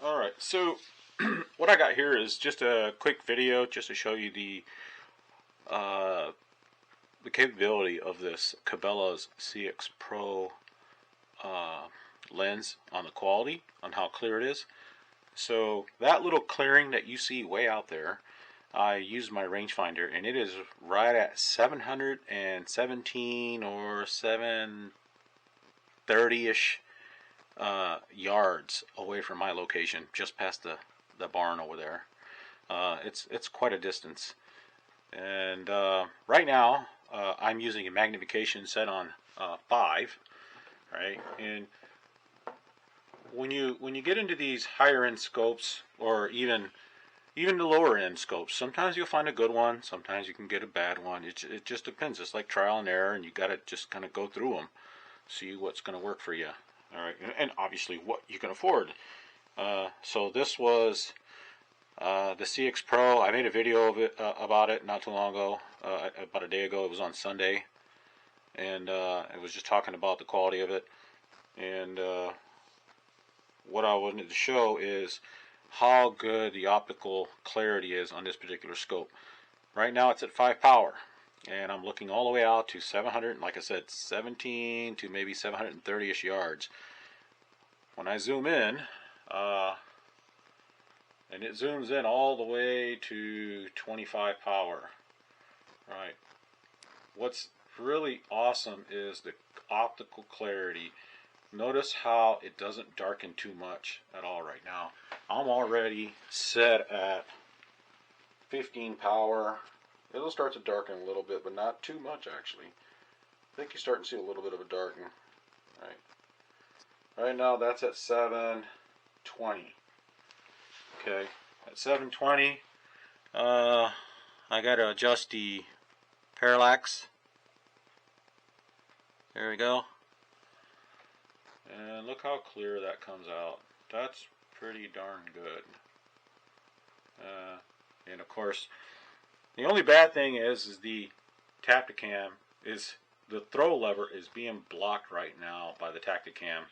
Alright, so what I got here is just a quick video just to show you uh, the capability of this Cabela's CX Pro uh, lens on the quality, on how clear it is. So that little clearing that you see way out there, I used my rangefinder and it is right at 717 or 730-ish yards away from my location, just past the barn over there. It's quite a distance, and right now I'm using a magnification set on 5, right? And when you get into these higher end scopes, or even the lower end scopes, sometimes you'll find a good one, sometimes you can get a bad one. It just depends. It's like trial and error, and you got to just kind of go through them, see what's going to work for you. All right, and obviously what you can afford. So this was the CX Pro. I made a video of it about it not too long ago, about a day ago. It was on Sunday, and it was just talking about the quality of it. And what I wanted to show is how good the optical clarity is on this particular scope. Right now it's at 5 power, and I'm looking all the way out to 700, like I said, 17 to maybe 730-ish yards. When I zoom in, and it zooms in all the way to 25 power. Right. What's really awesome is the optical clarity. Notice how it doesn't darken too much at all right now. I'm already set at 15 power. It'll start to darken a little bit, but not too much actually. I think you're starting to see a little bit of a darken. Right. Right now that's at 720. Okay, at 720, I got to adjust the parallax. There we go. And look how clear that comes out. That's pretty darn good. And of course, the only bad thing is the Tacticam is the throw lever is being blocked right now by the Tacticam.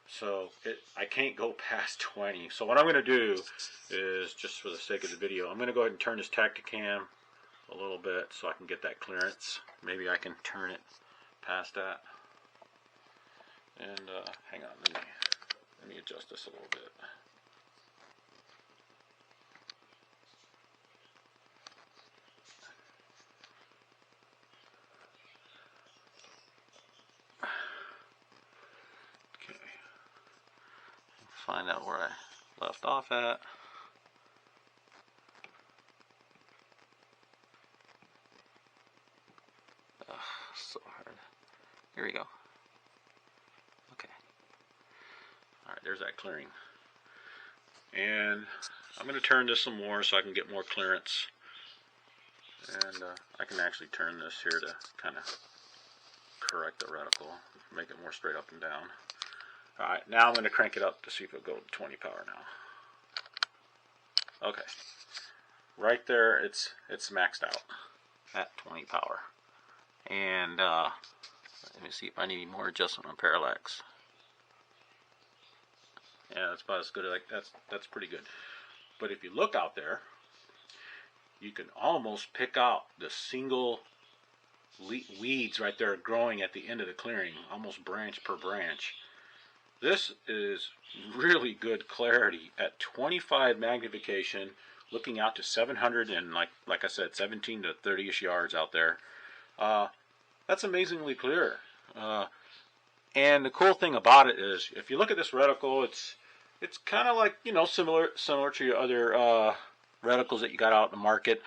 So I can't go past 20. So what I'm going to do is, just for the sake of the video, I'm going to go ahead and turn this Tacticam a little bit so I can get that clearance. Maybe I can turn it past that. And hang on, let me adjust this a little bit. Okay. Find out where I left off at. Ugh, so hard. Here we go. Okay. Alright, there's that clearing. And I'm going to turn this some more so I can get more clearance. And I can actually turn this here to kind of correct the reticle, make it more straight up and down. Alright, now I'm going to crank it up to see if it'll go to 20 power now. Okay. Right there, it's maxed out at 20 power. And let me see if I need more adjustment on parallax. Yeah, that's about as good. Like that's pretty good. But if you look out there, you can almost pick out the single weeds right there growing at the end of the clearing, almost branch per branch. This is really good clarity at 25 magnification, looking out to 700 and like I said, 17 to 30-ish yards out there. That's amazingly clear. And the cool thing about it is, if you look at this reticle, it's kind of like, similar to your other reticles that you got out in the market.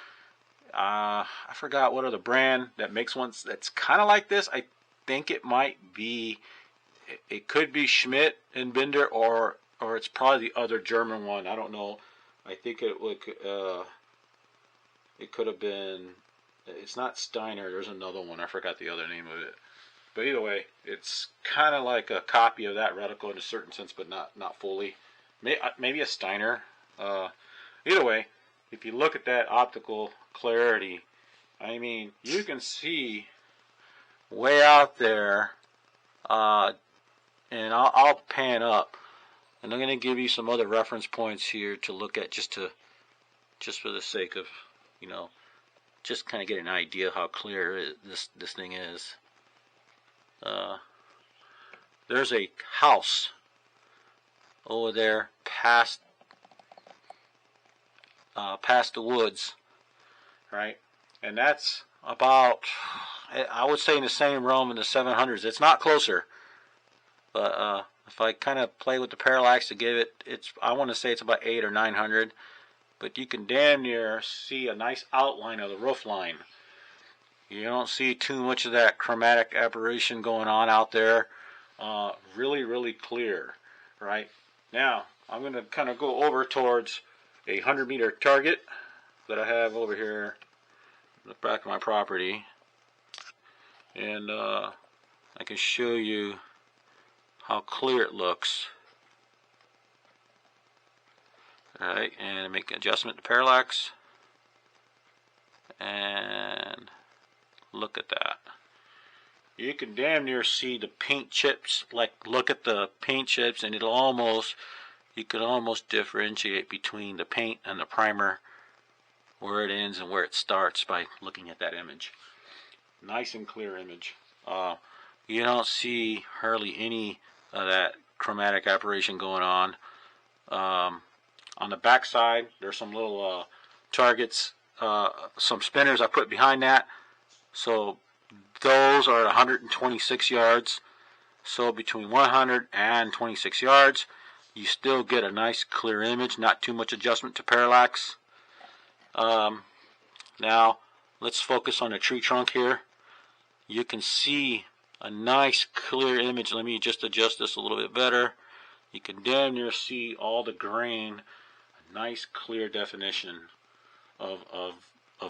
I forgot what other brand that makes ones that's kind of like this. I think it might be, it could be Schmidt and Binder, or it's probably the other German one. I don't know. I think it could have been. It's not Steiner. There's another one. I forgot the other name of it. But either way, it's kind of like a copy of that reticle in a certain sense, but not fully. Maybe a Steiner. Either way, if you look at that optical clarity, I mean, you can see way out there, and I'll pan up. And I'm going to give you some other reference points here to look at, just for the sake of, you know, just kind of get an idea how clear this thing is. There's a house over there past the woods, right? And that's about, I would say, in the same realm in the 700s. It's not closer, but if I kind of play with the parallax to give it, I want to say it's about 800 or 900. But you can damn near see a nice outline of the roof line. You don't see too much of that chromatic aberration going on out there. Really, really clear, right? Now, I'm going to kind of go over towards a 100-meter target that I have over here in the back of my property. And I can show you how clear it looks. Alright, and make an adjustment to parallax. And look at that. You can damn near see the paint chips. Like, look at the paint chips, and you could almost differentiate between the paint and the primer, where it ends and where it starts, by looking at that image. Nice and clear image. You don't see hardly any of that chromatic aberration going on. On the back side, there's some little targets, some spinners I put behind that. So those are 126 yards. So between 100 and 26 yards, you still get a nice clear image, not too much adjustment to parallax. Now, let's focus on the tree trunk here. You can see a nice clear image. Let me just adjust this a little bit better. You can damn near see all the grain. A nice clear definition of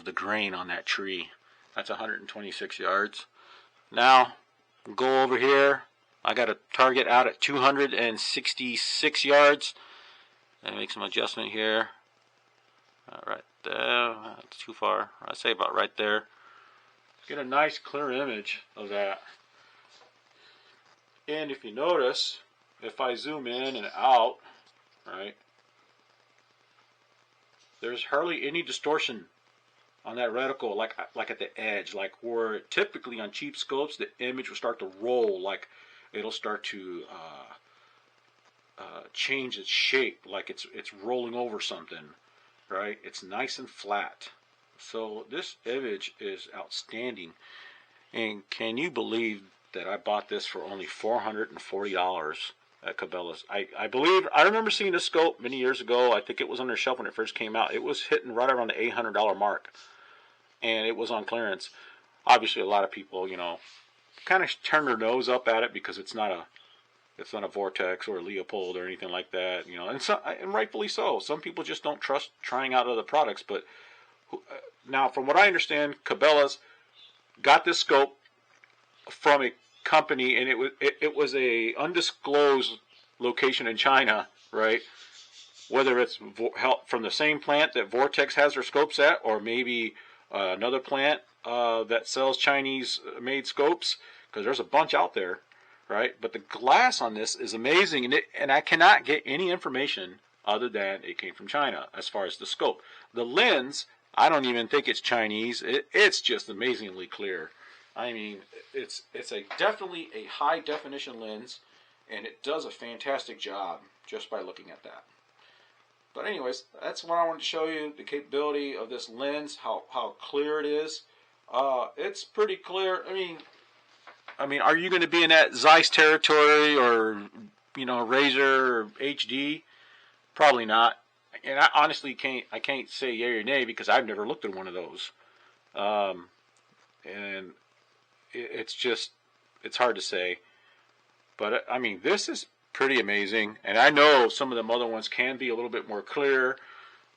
the grain on that tree. That's 126 yards. Now, go over here. I got a target out at 266 yards. And make some adjustment here. Right there. That's too far. I'd say about right there. Get a nice clear image of that. And if you notice, if I zoom in and out, right, there's hardly any distortion on that reticle, like at the edge, like where typically on cheap scopes the image will start to roll, like it'll start to change its shape, like it's rolling over something, right? It's nice and flat. So this image is outstanding. And can you believe that I bought this for only $440 at Cabela's? I remember seeing this scope many years ago. I think it was on their shelf when it first came out. It was hitting right around the $800 mark, and it was on clearance. Obviously, a lot of people, you know, kind of turn their nose up at it because it's not a Vortex or a Leopold or anything like that, you know, and rightfully so. Some people just don't trust trying out other products. But now, from what I understand, Cabela's got this scope from a company, and it was a undisclosed location in China, right? Whether it's from the same plant that Vortex has their scopes at, or maybe another plant that sells Chinese-made scopes, because there's a bunch out there, right? But the glass on this is amazing, and I cannot get any information other than it came from China as far as the scope. The lens, I don't even think it's Chinese. It's just amazingly clear. I mean, it's definitely a high definition lens, and it does a fantastic job just by looking at that. But anyways, that's what I wanted to show you, the capability of this lens, how clear it is. It's pretty clear. I mean, are you going to be in that Zeiss territory, or, you know, Razor or HD? Probably not. And I honestly can't say yay or nay because I've never looked at one of those. And it's hard to say. But I mean, this is pretty amazing. And I know some of them other ones can be a little bit more clear,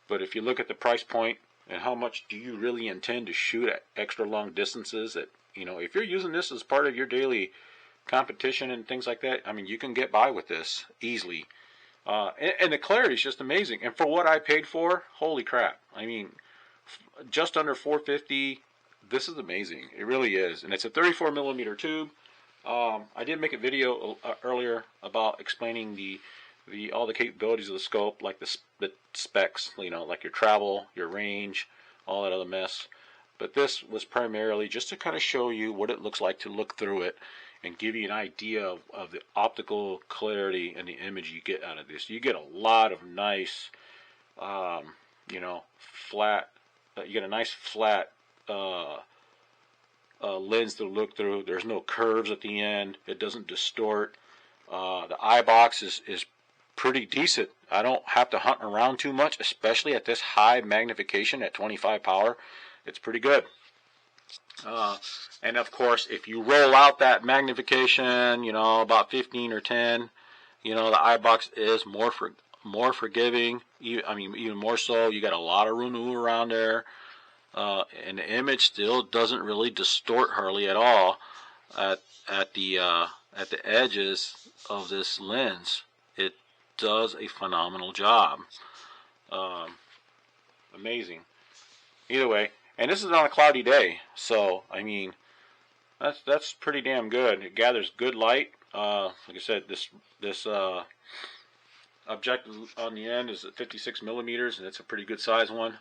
but if you look at the price point and how much do you really intend to shoot at extra long distances, that, you know, if you're using this as part of your daily competition and things like that, I mean, you can get by with this easily. And the clarity is just amazing. And for what I paid for, holy crap. I mean, just under $450. This is amazing. It really is. And it's a 34 millimeter tube. I did make a video earlier about explaining the all the capabilities of the scope, like the specs, you know, like your travel, your range, all that other mess. But this was primarily just to kind of show you what it looks like to look through it and give you an idea of the optical clarity and the image you get out of this. You get a lot of nice, you know, flat. You get a nice flat lens to look through. There's no curves at the end. It doesn't distort. The eye box is pretty decent. I don't have to hunt around too much, especially at this high magnification at 25 power. It's pretty good. And of course, if you roll out that magnification, you know, about 15 or 10, you know, the eye box is more forgiving. I mean, even more so. You got a lot of room to move around there. And the image still doesn't really distort hardly at all at the edges of this lens. It does a phenomenal job. Amazing. Either way, and this is on a cloudy day, so I mean that's pretty damn good. It gathers good light. Like I said, this objective on the end is at 56 millimeters, and it's a pretty good size one.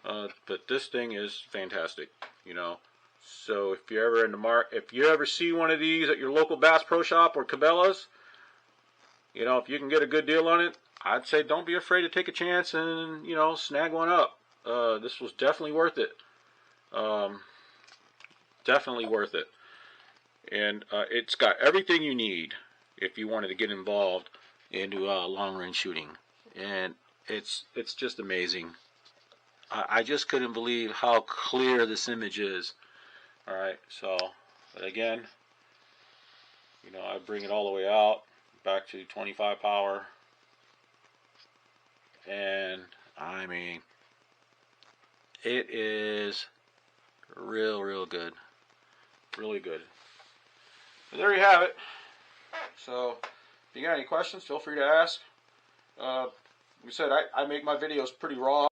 But this thing is fantastic, you know. So if you're ever in the if you ever see one of these at your local Bass Pro Shop or Cabela's, you know, if you can get a good deal on it, I'd say don't be afraid to take a chance and, you know, snag one up. This was definitely worth it. Definitely worth it. And it's got everything you need if you wanted to get involved into long range shooting. And it's just amazing. I just couldn't believe how clear this image is. Alright, so, but again, you know, I bring it all the way out, back to 25 power, and I mean, it is real good. Really good. But there you have it. So, if you got any questions, feel free to ask. Like I said, I make my videos pretty raw.